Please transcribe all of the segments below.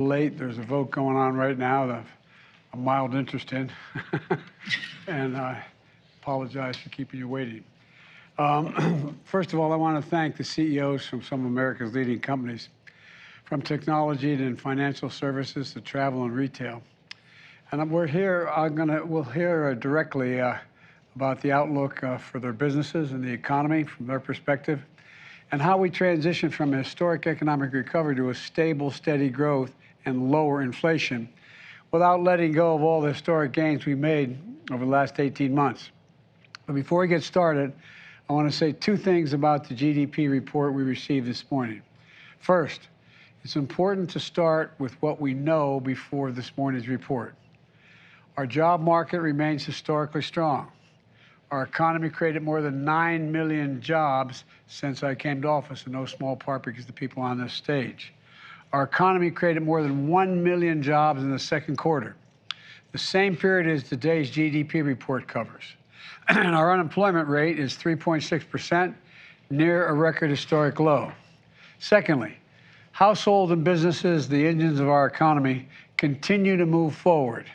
Late. There's a vote going on right now that I'm mild interest in, and I apologize for keeping you waiting. First of all, I want to thank the CEOs from some of America's leading companies, from technology to financial services to travel and retail. And we'll hear directly about the outlook for their businesses and the economy from their perspective, and how we transition from a historic economic recovery to a stable, steady growth and lower inflation without letting go of all the historic gains we made over the last 18 months. But before we get started, I want to say two things about the GDP report we received this morning. First, it's important to start with what we know before this morning's report. Our job market remains historically strong. Our economy created more than 9 million jobs since I came to office, in no small part because of the people on this stage. Our economy created more than 1 million jobs in the second quarter, the same period as today's GDP report covers. And our unemployment rate is 3.6%, near a record historic low. Secondly, households and businesses, the engines of our economy, continue to move forward.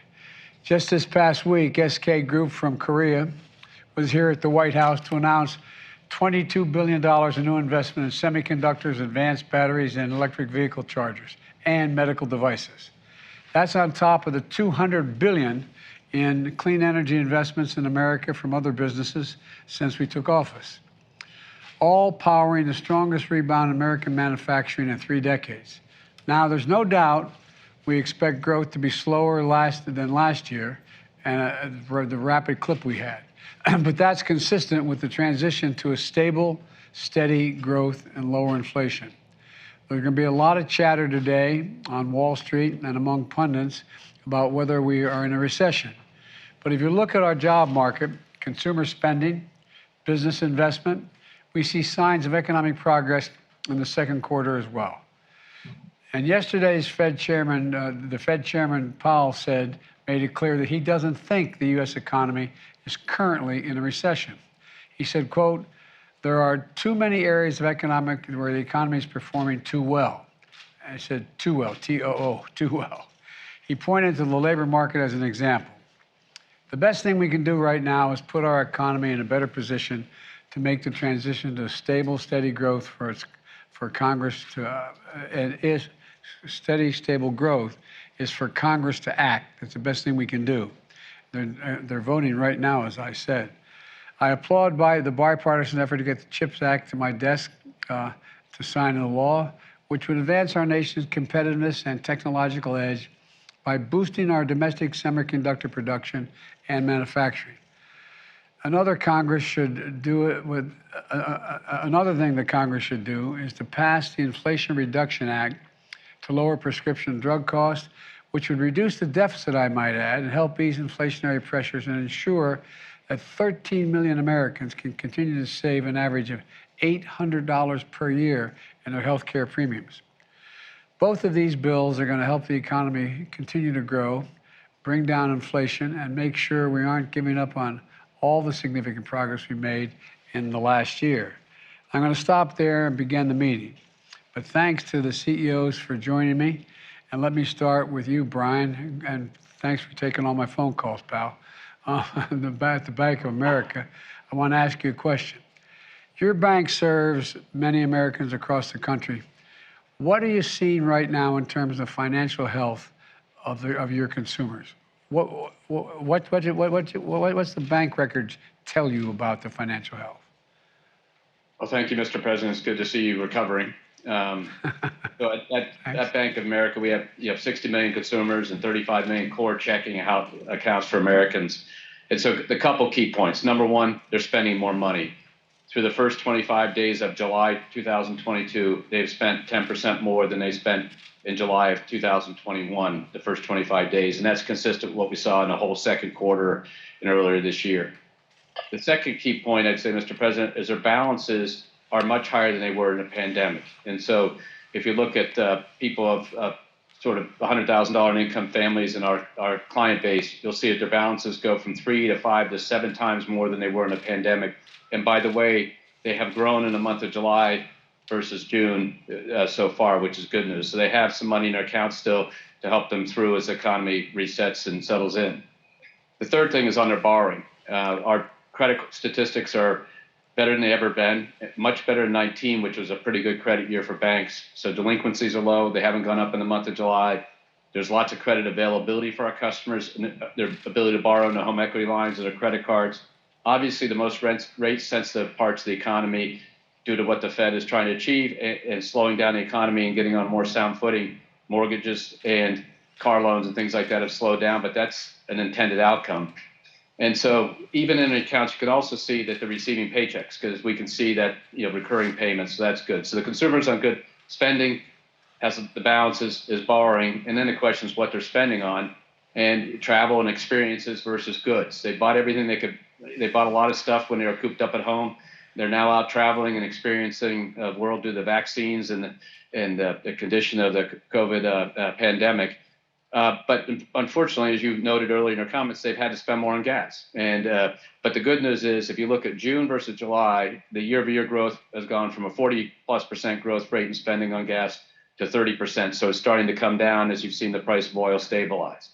Just this past week, SK Group from Korea was here at the White House to announce $22 billion in new investment in semiconductors, advanced batteries, and electric vehicle chargers, and medical devices. That's on top of the $200 billion in clean energy investments in America from other businesses since we took office, all powering the strongest rebound in American manufacturing in 3 decades. Now, there's no doubt we expect growth to be slower than last year and the rapid clip we had. But that's consistent with the transition to a stable, steady growth and lower inflation. There's going to be a lot of chatter today on Wall Street and among pundits about whether we are in a recession. But if you look at our job market, consumer spending, business investment, we see signs of economic progress in the second quarter as well. And yesterday's Fed Chairman, the Fed Chairman Powell made it clear that he doesn't think the U.S. economy is currently in a recession. He said, quote, "There are too many areas of economic where the economy is performing too well." I said too well, T-O-O, too well. He pointed to the labor market as an example. The best thing we can do right now is put our economy in a better position to make the transition to stable, steady growth for Congress to, steady, stable growth is for Congress to act. That's the best thing we can do. They're voting right now, as I said. I applaud the bipartisan effort to get the CHIPS Act to my desk to sign into law, which would advance our nation's competitiveness and technological edge by boosting our domestic semiconductor production and manufacturing. Another thing that Congress should do is to pass the Inflation Reduction Act to lower prescription drug costs, which would reduce the deficit, I might add, and help ease inflationary pressures and ensure that 13 million Americans can continue to save an average of $800 per year in their health care premiums. Both of these bills are going to help the economy continue to grow, bring down inflation, and make sure we aren't giving up on all the significant progress we made in the last year. I'm going to stop there and begin the meeting. But thanks to the CEOs for joining me. And let me start with you, Brian, and thanks for taking all my phone calls, pal. At the Bank of America, I want to ask you a question. Your bank serves many Americans across the country. What are you seeing right now in terms of financial health of your consumers? What's the bank records tell you about the financial health? Well, thank you, Mr. President. It's good to see you recovering. So at Bank of America, we have 60 million consumers and 35 million core checking accounts for Americans. And so the couple key points. Number one, they're spending more money. Through the first 25 days of July 2022, they've spent 10% more than they spent in July of 2021, the first 25 days. And that's consistent with what we saw in the whole second quarter and earlier this year. The second key point, I'd say, Mr. President, is their balances are much higher than they were in the pandemic. And so if you look at people of sort of $100,000 income families in our client base, you'll see that their balances go from 3 to 5 to 7 times more than they were in the pandemic. And by the way, they have grown in the month of July versus June so far, which is good news. So they have some money in their accounts still to help them through as the economy resets and settles in. The third thing is on their borrowing. Our credit statistics are better than they ever been, much better than 19, which was a pretty good credit year for banks. So delinquencies are low. They haven't gone up in the month of July. There's lots of credit availability for our customers, and their ability to borrow in the home equity lines or their credit cards. Obviously, the most rate-sensitive parts of the economy, due to what the Fed is trying to achieve and slowing down the economy and getting on more sound footing, mortgages and car loans and things like that have slowed down, but that's an intended outcome. And so even in accounts, you can also see that they're receiving paychecks because we can see that, recurring payments, so that's good. So the consumer's on good spending, as the balance is borrowing, and then the question is what they're spending on, and travel and experiences versus goods. They bought everything they could. They bought a lot of stuff when they were cooped up at home. They're now out traveling and experiencing the world due to the vaccines and the condition of the COVID pandemic. But unfortunately, as you noted earlier in your comments, they've had to spend more on gas. But the good news is, if you look at June versus July, the year-over-year growth has gone from a 40+% growth rate in spending on gas to 30%. So it's starting to come down as you've seen the price of oil stabilize.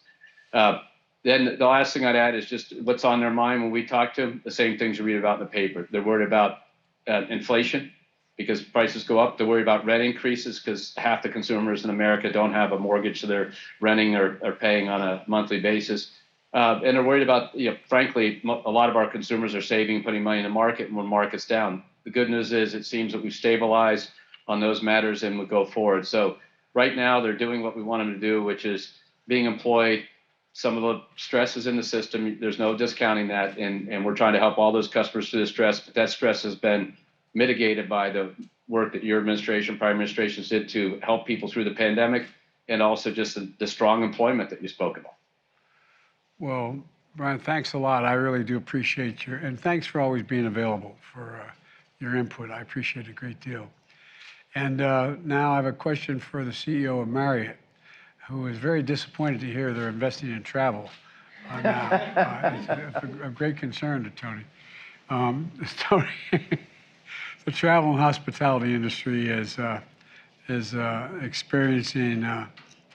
Then the last thing I'd add is just what's on their mind when we talk to them, the same things you read about in the paper. They're worried about inflation because prices go up. They're worried about rent increases because half the consumers in America don't have a mortgage, so they're renting or paying on a monthly basis. And they're worried about, frankly, a lot of our consumers are saving, putting money in the market, and when market's down. The good news is it seems that we've stabilized on those matters and we go forward. So right now they're doing what we want them to do, which is being employed. Some of the stress is in the system. There's no discounting that, and we're trying to help all those customers through the stress. But that stress has been mitigated by the work that your administration, prior administrations did to help people through the pandemic, and also just the strong employment that you spoke about. Well, Brian, thanks a lot. I really do appreciate and thanks for always being available for your input. I appreciate it a great deal. And now I have a question for the CEO of Marriott, who is very disappointed to hear they're investing in travel now. It's a great concern to Tony. Tony, the travel and hospitality industry is experiencing,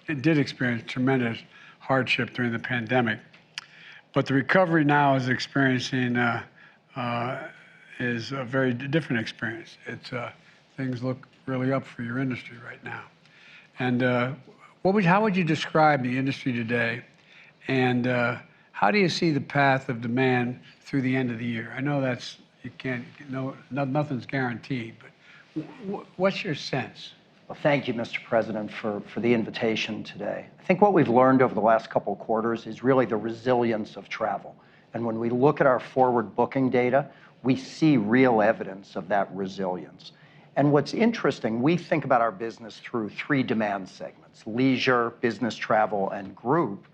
it did experience tremendous hardship during the pandemic. But the recovery now is experiencing is a very different experience. Things look really up for your industry right now. And how would you describe the industry today? And how do you see the path of demand through the end of the year? I know nothing's guaranteed, but what's your sense? Well, thank you, Mr. President, for the invitation today. I think what we've learned over the last couple of quarters is really the resilience of travel. And when we look at our forward booking data, we see real evidence of that resilience. And what's interesting, we think about our business through three demand segments: leisure, business travel, and group.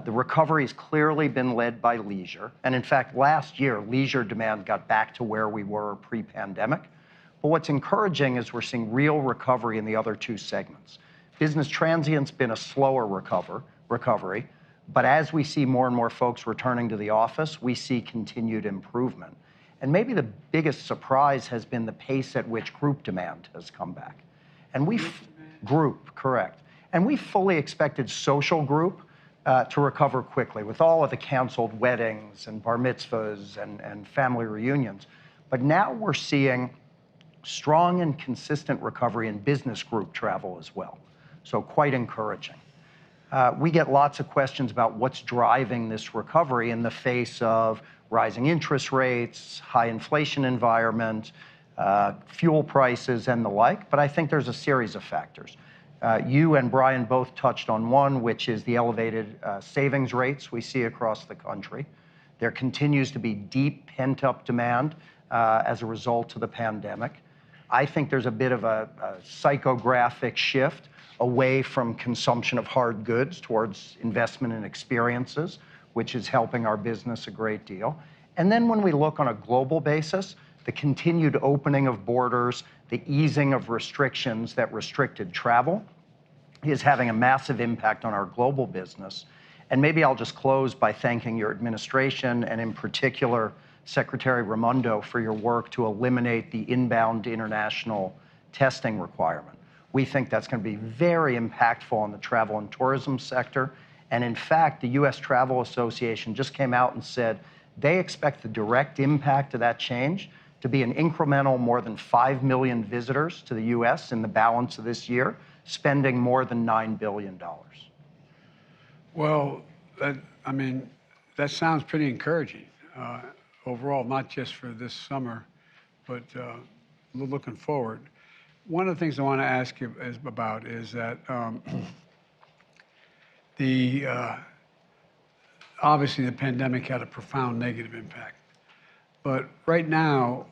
The recovery has clearly been led by leisure. And in fact, last year, leisure demand got back to where we were pre-pandemic. But what's encouraging is we're seeing real recovery in the other two segments. Business transient's been a slower recovery, but as we see more and more folks returning to the office, we see continued improvement. And maybe the biggest surprise has been the pace at which group demand has come back. And group, correct. And we fully expected social group to recover quickly with all of the canceled weddings and bar mitzvahs and family reunions. But now we're seeing strong and consistent recovery in business group travel as well. So quite encouraging. We get lots of questions about what's driving this recovery in the face of rising interest rates, high inflation environment, fuel prices, and the like. But I think there's a series of factors. You and Brian both touched on one, which is the elevated savings rates we see across the country. There continues to be deep pent-up demand as a result of the pandemic. I think there's a bit of a psychographic shift away from consumption of hard goods towards investment in experiences, which is helping our business a great deal. And then when we look on a global basis, the continued opening of borders, the easing of restrictions that restricted travel is having a massive impact on our global business. And maybe I'll just close by thanking your administration, and in particular, Secretary Raimondo, for your work to eliminate the inbound international testing requirement. We think that's going to be very impactful on the travel and tourism sector. And in fact, the U.S. Travel Association just came out and said they expect the direct impact of that change to be an incremental more than 5 million visitors to the U.S. in the balance of this year, spending more than $9 billion. Well, that sounds pretty encouraging overall, not just for this summer, but looking forward. One of the things I want to ask you about is that obviously the pandemic had a profound negative impact. But right now,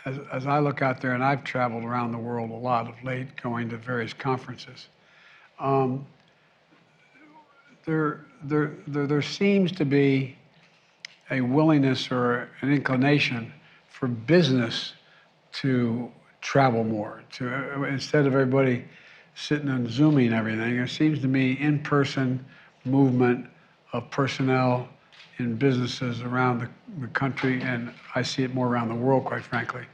as I look out there, and I've traveled around the world a lot of late, going to various conferences, there seems to be a willingness or an inclination for business to travel more. Instead of everybody sitting and Zooming everything, there seems to be in-person movement of personnel in businesses around the country, and I see it more around the world, quite frankly,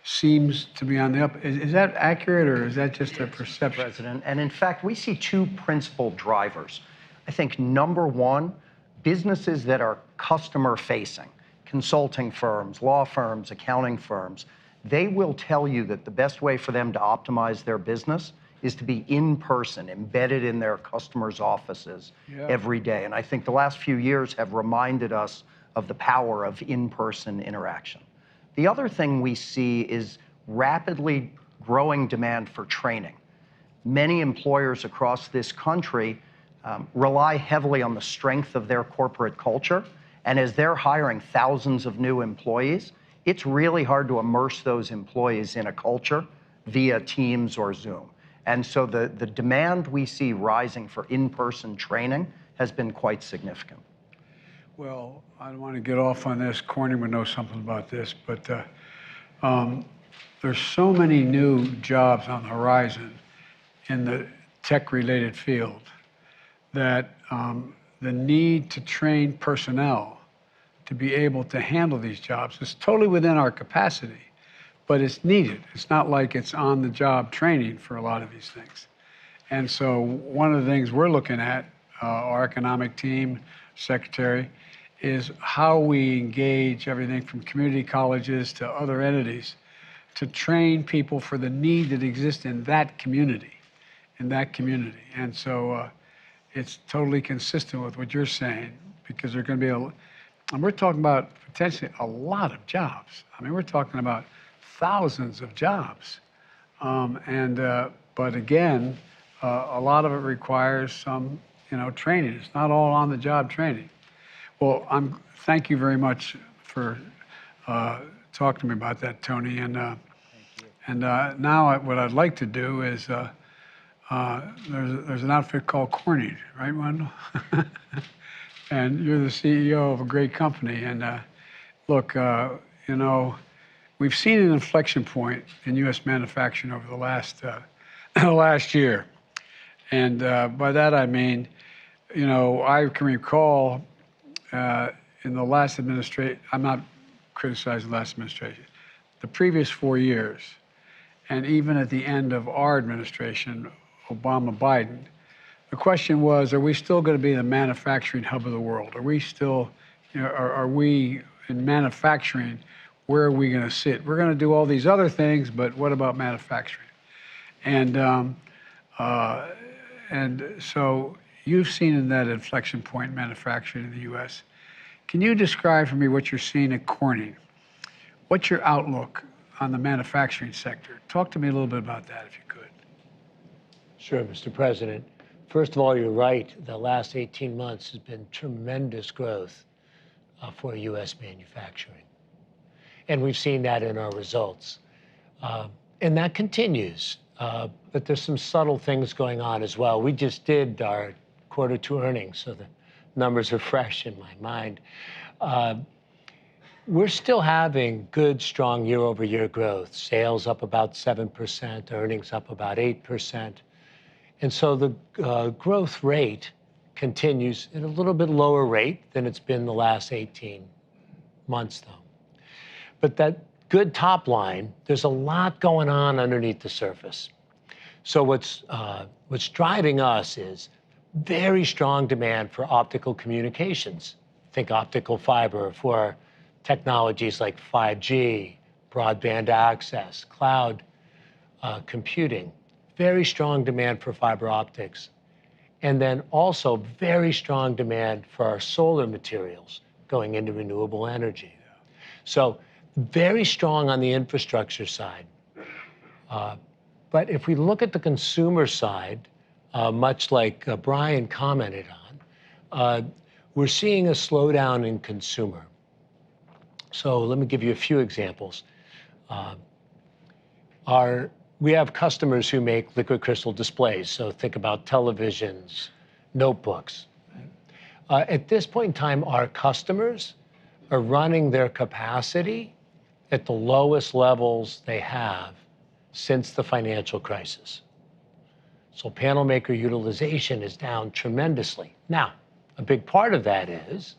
seems to be on the up. Is that accurate, or is that just a perception? President, and in fact, we see two principal drivers. I think number one, businesses that are customer-facing, consulting firms, law firms, accounting firms, they will tell you that the best way for them to optimize their business is to be in person, embedded in their customers' offices every day. And I think the last few years have reminded us of the power of in-person interaction. The other thing we see is rapidly growing demand for training. Many employers across this country rely heavily on the strength of their corporate culture. And as they're hiring thousands of new employees, it's really hard to immerse those employees in a culture via Teams or Zoom. And so the demand we see rising for in-person training has been quite significant. Well, I don't want to get off on this. Corning would know something about this, but there's so many new jobs on the horizon in the tech-related field that the need to train personnel to be able to handle these jobs is totally within our capacity, but it's needed. It's not like it's on-the-job training for a lot of these things. And so one of the things we're looking at, our economic team, secretary, is how we engage everything from community colleges to other entities to train people for the need that exists in that community, And so it's totally consistent with what you're saying, because there's going to be and we're talking about potentially a lot of jobs. I mean, we're talking about thousands of jobs. But again, a lot of it requires some, training. It's not all on-the-job training. Well, thank you very much for talking to me about that, Tony. And now what I'd like to do is there's an outfit called Corning, right, Wendell? And you're the CEO of a great company. And look, we've seen an inflection point in U.S. manufacturing over the last year. And by that I mean, I can recall in the last administration, I'm not criticizing the last administration, the previous 4 years, and even at the end of our administration, Obama-Biden, the question was, are we still going to be the manufacturing hub of the world? Are we still, are we in manufacturing, where are we going to sit? We're going to do all these other things, but what about manufacturing? And so you've seen in that inflection point manufacturing in the U.S. Can you describe for me what you're seeing at Corning? What's your outlook on the manufacturing sector? Talk to me a little bit about that, if you could. Sure, Mr. President. First of all, you're right. The last 18 months has been tremendous growth for U.S. manufacturing. And we've seen that in our results. And that continues. But there's some subtle things going on as well. We just did our Q2 earnings, so the numbers are fresh in my mind. We're still having good, strong year-over-year growth. Sales up about 7%, earnings up about 8%. And so the growth rate continues at a little bit lower rate than it's been the last 18 months, though. But that good top line, there's a lot going on underneath the surface. So what's driving us is very strong demand for optical communications. Think optical fiber for technologies like 5G, broadband access, cloud computing. Very strong demand for fiber optics. And then also very strong demand for our solar materials going into renewable energy. So very strong on the infrastructure side. But if we look at the consumer side, much like Brian commented on, we're seeing a slowdown in consumer. So let me give you a few examples. We have customers who make liquid crystal displays, so think about televisions, notebooks. At this point in time, our customers are running their capacity at the lowest levels they have since the financial crisis. So panel maker utilization is down tremendously. Now, a big part of that is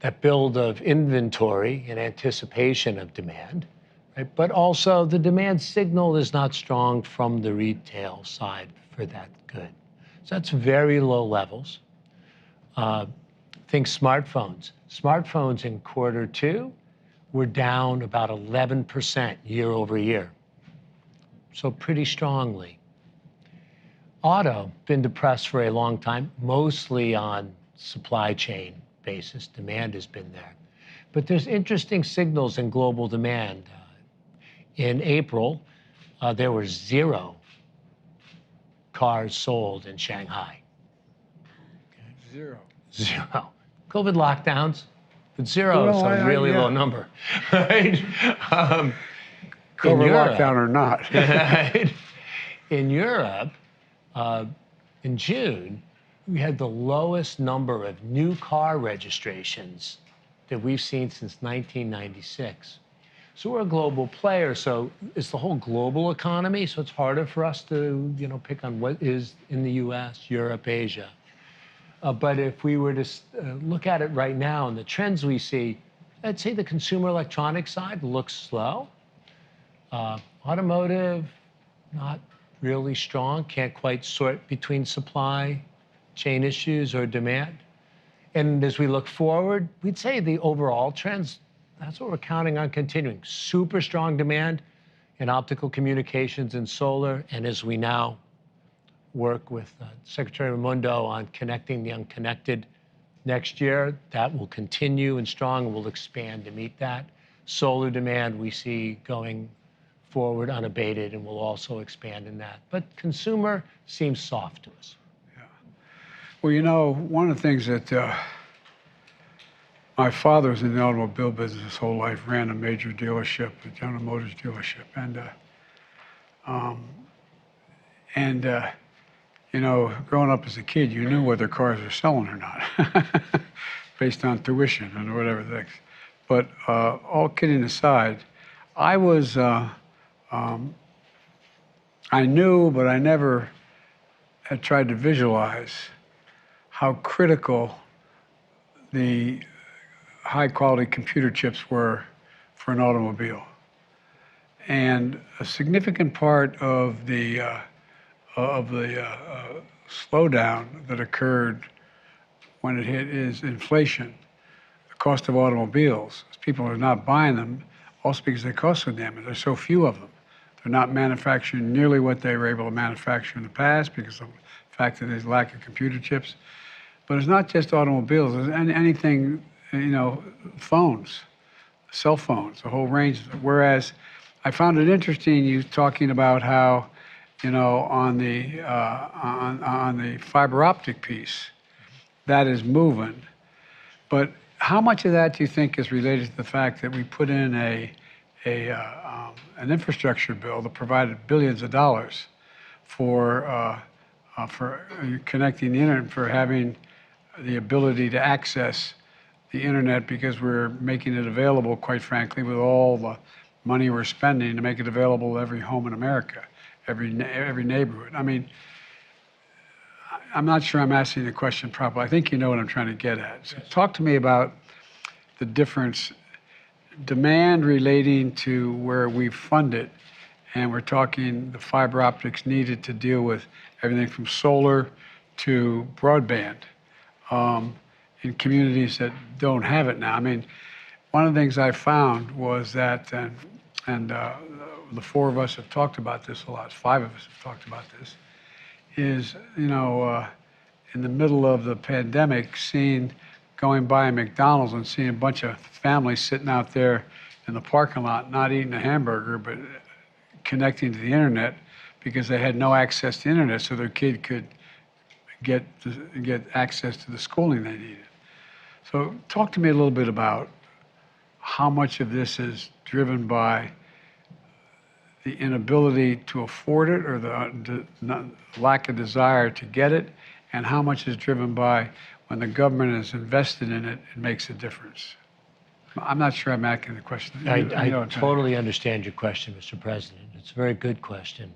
that build of inventory in anticipation of demand, right? But also the demand signal is not strong from the retail side for that good. So that's very low levels. Think smartphones. Smartphones in Q2 were down about 11% year over year. So pretty strongly. Auto, been depressed for a long time, mostly on supply chain basis. Demand has been there. But there's interesting signals in global demand. In April, there were 0 cars sold in Shanghai. Zero. 0. COVID lockdowns, but 0 is a really low number, right? COVID lockdown or not. Right? In Europe, in June, we had the lowest number of new car registrations that we've seen since 1996. So we're a global player, so it's the whole global economy, so it's harder for us to, pick on what is in the US, Europe, Asia. But if we were to look at it right now and the trends we see, I'd say the consumer electronics side looks slow. Automotive, not really strong, can't quite sort between supply chain issues or demand. And as we look forward, we'd say the overall trends, that's what we're counting on continuing. Super strong demand in optical communications and solar. And as we now work with Secretary Raimondo on connecting the unconnected next year, that will continue and strong and will expand to meet that. Solar demand we see going forward unabated and will also expand in that. But consumer seems soft to us. Yeah. Well, one of the things that my father was in the automobile business his whole life, ran a major dealership, a General Motors dealership. Growing up as a kid, you knew whether cars were selling or not based on tuition and whatever things. But all kidding aside, I knew, but I never had tried to visualize how critical the high-quality computer chips were for an automobile. And a significant part of the slowdown that occurred when it hit is inflation, the cost of automobiles. People are not buying them, also because they cost so damn much. There's so few of them. They're not manufacturing nearly what they were able to manufacture in the past because of the fact that there's lack of computer chips. But it's not just automobiles. It's anything, phones, cell phones, a whole range. Whereas I found it interesting you talking about how, on the fiber optic piece, that is moving. But how much of that do you think is related to the fact that we put in an infrastructure bill that provided billions of dollars for connecting the internet, for having the ability to access the internet, because we're making it available, quite frankly, with all the money we're spending to make it available to every home in America, every neighborhood. I mean, I'm not sure I'm asking the question properly. I think you know what I'm trying to get at. So talk to me about the difference demand relating to where we fund it, and we're talking the fiber optics needed to deal with everything from solar to broadband in communities that don't have it now. I mean, one of the things I found was that, and the four of us have talked about this a lot, five of us have talked about this, is, in the middle of the pandemic, going by a McDonald's and seeing a bunch of families sitting out there in the parking lot, not eating a hamburger, but connecting to the internet because they had no access to internet, so their kid could get access to the schooling they needed. So talk to me a little bit about how much of this is driven by the inability to afford it or the lack of desire to get it, and how much is driven by when the government is invested in it, it makes a difference. I'm not sure I'm asking the question. I totally understand your question, Mr. President. It's a very good question.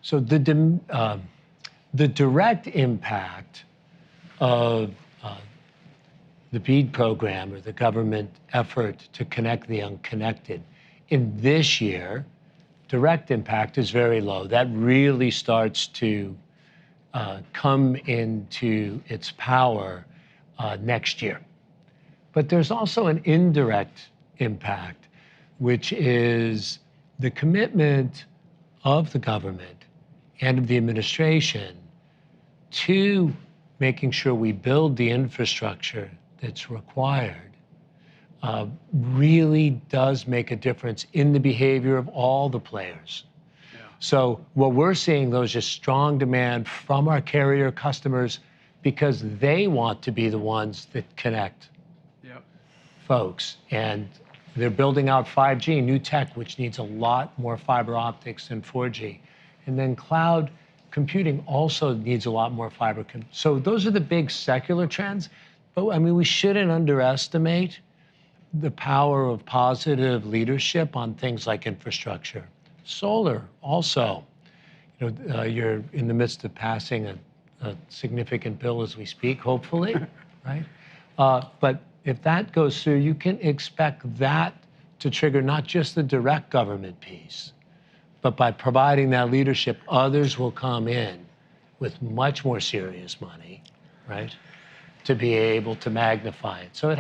So the direct impact of the BEAD program, or the government effort to connect the unconnected, in this year, direct impact is very low. That really starts to come into its power next year. But there's also an indirect impact, which is the commitment of the government and of the administration to making sure we build the infrastructure that's required really does make a difference in the behavior of all the players. Yeah. So what we're seeing, though, is just strong demand from our carrier customers because they want to be the ones that connect folks. And they're building out 5G, new tech, which needs a lot more fiber optics than 4G. And then cloud computing also needs a lot more fiber. So those are the big secular trends. But I mean, we shouldn't underestimate the power of positive leadership on things like infrastructure. Solar also. You're in the midst of passing a significant bill as we speak, hopefully, right? But if that goes through, you can expect that to trigger not just the direct government piece, but by providing that leadership, others will come in with much more serious money, right, to be able to magnify it. So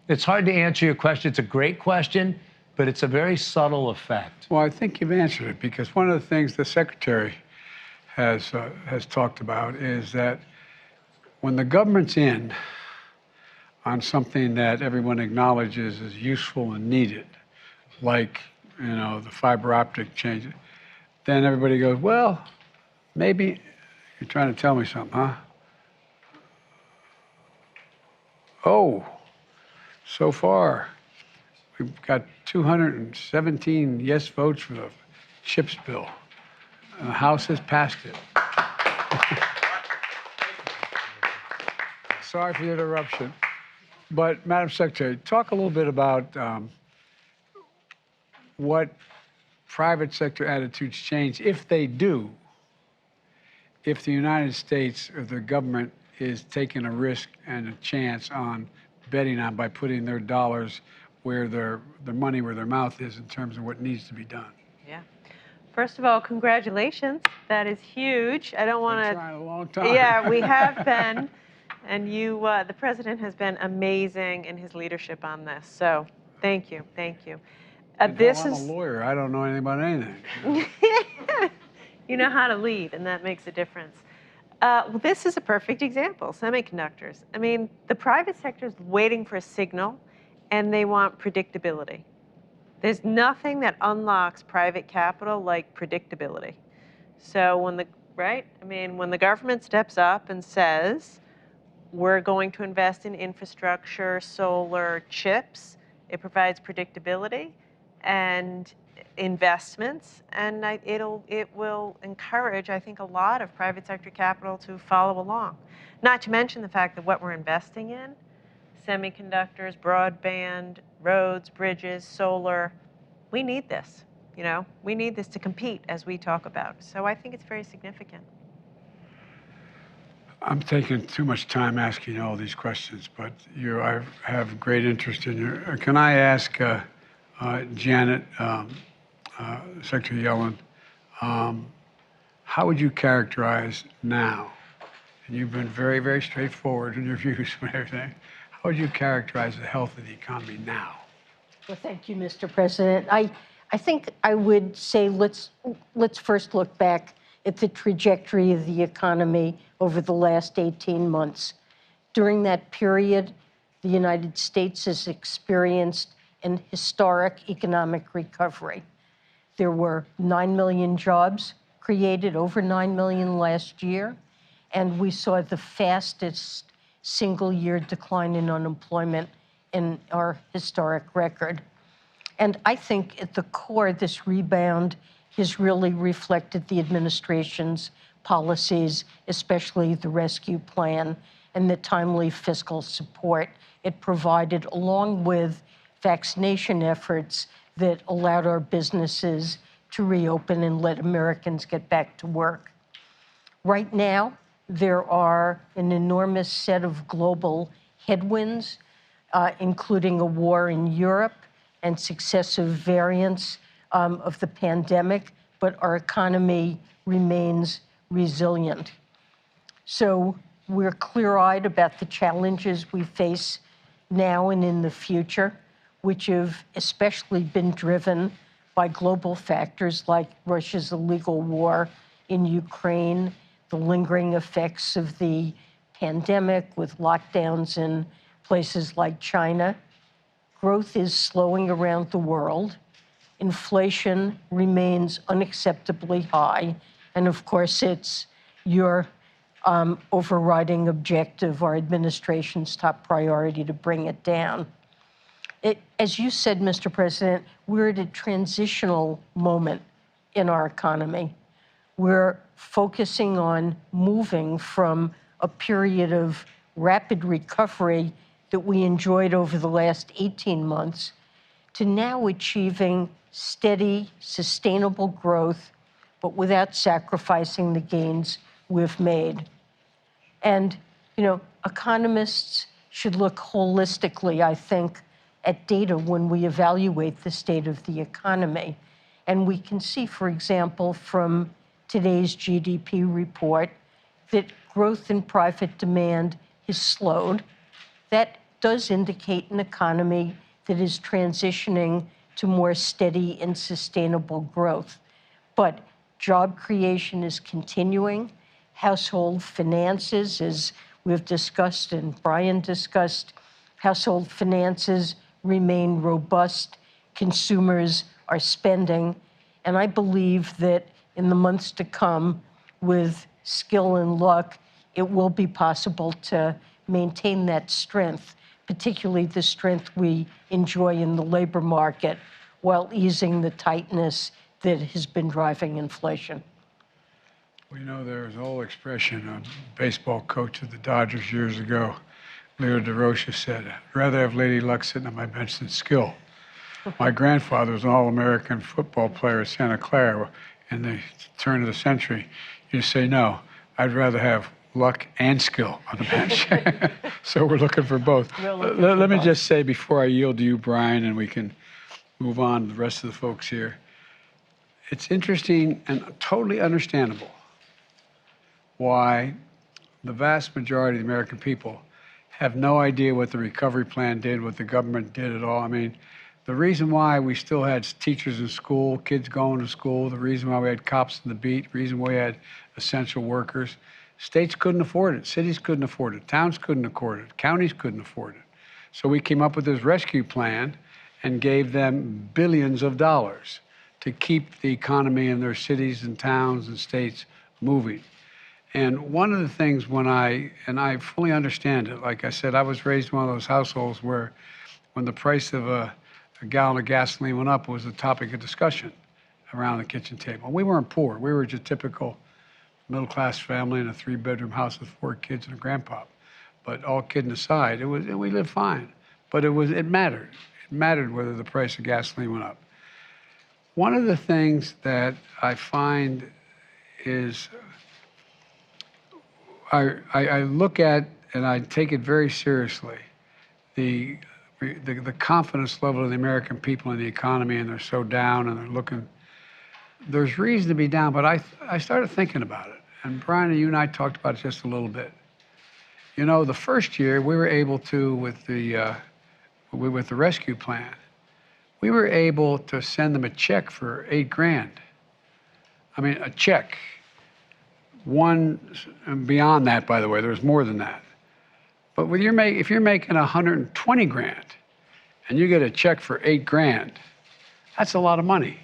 it's hard to answer your question. It's a great question, but it's a very subtle effect. Well, I think you've answered it, because one of the things the Secretary has talked about is that when the government's in on something that everyone acknowledges is useful and needed, like, the fiber optic change, then everybody goes, well, maybe you're trying to tell me something, huh? Oh, so far, we've got 217 yes votes for the CHIPS bill, and the House has passed it. Sorry for the interruption. But, Madam Secretary, talk a little bit about what private sector attitudes change, if they do, if the United States or the government is taking a risk and a chance on betting on by putting their dollars where their money where their mouth is in terms of what needs to be done. Yeah. First of all, congratulations. That is huge. I don't want to. Been trying a long time. Yeah, we have been. And the president has been amazing in his leadership on this. So thank you. Thank you. I'm a lawyer. I don't know anything about anything. You know how to lead, and that makes a difference. Well, this is a perfect example, semiconductors. I mean, the private sector is waiting for a signal, and they want predictability. There's nothing that unlocks private capital like predictability. So when the government steps up and says, we're going to invest in infrastructure, solar, chips, it provides predictability and investments, and it will encourage, I think, a lot of private sector capital to follow along. Not to mention the fact that what we're investing in, semiconductors, broadband, roads, bridges, solar, we need this. We need this to compete, as we talk about. So I think it's very significant. I'm taking too much time asking all these questions, but I have great interest in you. Can I ask Janet, Secretary Yellen, how would you characterize now? And you've been very, very straightforward in your views and everything. How would you characterize the health of the economy now? Well, thank you, Mr. President. I think I would say let's first look back at the trajectory of the economy over the last 18 months. During that period, the United States has experienced an historic economic recovery. There were 9 million jobs created, over 9 million last year, and we saw the fastest single-year decline in unemployment in our historic record. And I think at the core, this rebound has really reflected the administration's policies, especially the rescue plan and the timely fiscal support it provided, along with vaccination efforts that allowed our businesses to reopen and let Americans get back to work. Right now, there are an enormous set of global headwinds, including a war in Europe and successive variants of the pandemic, but our economy remains resilient. So we're clear-eyed about the challenges we face now and in the future, which have especially been driven by global factors like Russia's illegal war in Ukraine, the lingering effects of the pandemic with lockdowns in places like China. Growth is slowing around the world. Inflation remains unacceptably high. And of course, it's your overriding objective, our administration's top priority, to bring it down. As you said, Mr. President, we're at a transitional moment in our economy. We're focusing on moving from a period of rapid recovery that we enjoyed over the last 18 months to now achieving steady, sustainable growth, but without sacrificing the gains we've made. And, economists should look holistically, I think, at data when we evaluate the state of the economy. And we can see, for example, from today's GDP report, that growth in private demand has slowed. That does indicate an economy that is transitioning to more steady and sustainable growth. But job creation is continuing. Household finances, as we've discussed and Brian discussed, household finances remain robust. Consumers are spending. And I believe that in the months to come, with skill and luck, it will be possible to maintain that strength, particularly the strength we enjoy in the labor market, while easing the tightness that has been driving inflation. Well, there's an old expression, a baseball coach of the Dodgers years ago, Leo DeRocha, said, "I'd rather have Lady Luck sitting on my bench than skill." My grandfather was an All-American football player at Santa Clara in the turn of the century. You say, no, I'd rather have luck and skill on the bench. So we're looking for both. Let me just say before I yield to you, Brian, and we can move on to the rest of the folks here. It's interesting and totally understandable why the vast majority of the American people have no idea what the recovery plan did, what the government did at all. I mean, the reason why we still had teachers in school, kids going to school, the reason why we had cops on the beat, the reason why we had essential workers, states couldn't afford it, cities couldn't afford it, towns couldn't afford it, counties couldn't afford it. So we came up with this rescue plan and gave them billions of dollars to keep the economy in their cities and towns and states moving. And one of the things and I fully understand it, like I said, I was raised in one of those households where when the price of a gallon of gasoline went up, it was a topic of discussion around the kitchen table. We weren't poor. We were just typical middle-class family in a 3-bedroom house with 4 kids and a grandpa. But all kidding aside, we lived fine. But it mattered. It mattered whether the price of gasoline went up. One of the things that I find is I look at, and I take it very seriously, the the confidence level of the American people in the economy, and they're so down, and they're looking. There's reason to be down, but I started thinking about it, and Brian and you and I talked about it just a little bit. You know, the first year we were able to, with the rescue plan, we were able to send them a check for $8,000. I mean, a check. One, and beyond that, by the way, there's more than that. But if you're making $120,000 and you get a check for $8,000, that's a lot of money.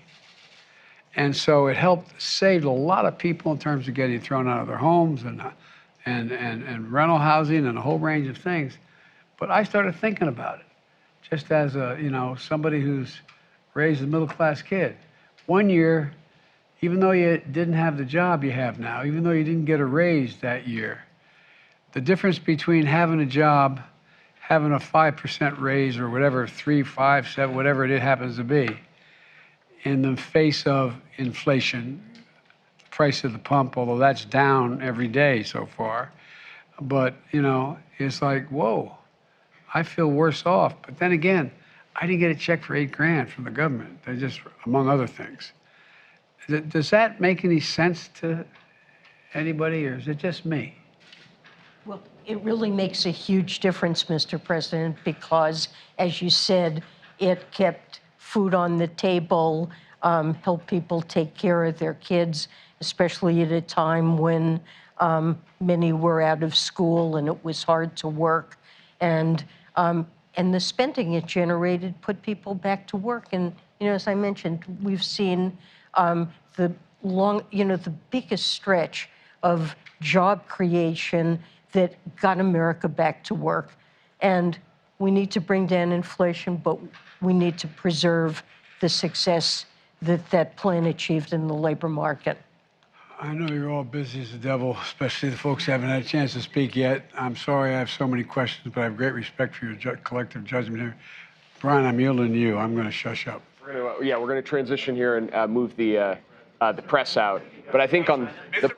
And so it helped save a lot of people in terms of getting thrown out of their homes and rental housing and a whole range of things. But I started thinking about it, just as somebody who's raised a middle-class kid. One year, even though you didn't have the job you have now, even though you didn't get a raise that year, the difference between having a job, having a 5% raise or whatever, 3, 5, 7, whatever it happens to be, in the face of inflation, the price of the pump, although that's down every day so far, but, it's like, whoa, I feel worse off. But then again, I didn't get a check for $8,000 from the government. They just, among other things. Does that make any sense to anybody, or is it just me? Well, it really makes a huge difference, Mr. President, because, as you said, it kept food on the table, helped people take care of their kids, especially at a time when many were out of school and it was hard to work. And the spending it generated put people back to work. And, as I mentioned, we've seen the biggest stretch of job creation that got America back to work. And we need to bring down inflation, but we need to preserve the success that plan achieved in the labor market. I know you're all busy as the devil, especially the folks who haven't had a chance to speak yet. I'm sorry I have so many questions, but I have great respect for your collective judgment here. Brian, I'm yielding to you. I'm going to shush up. We're going to transition here and move the press out. But I think on the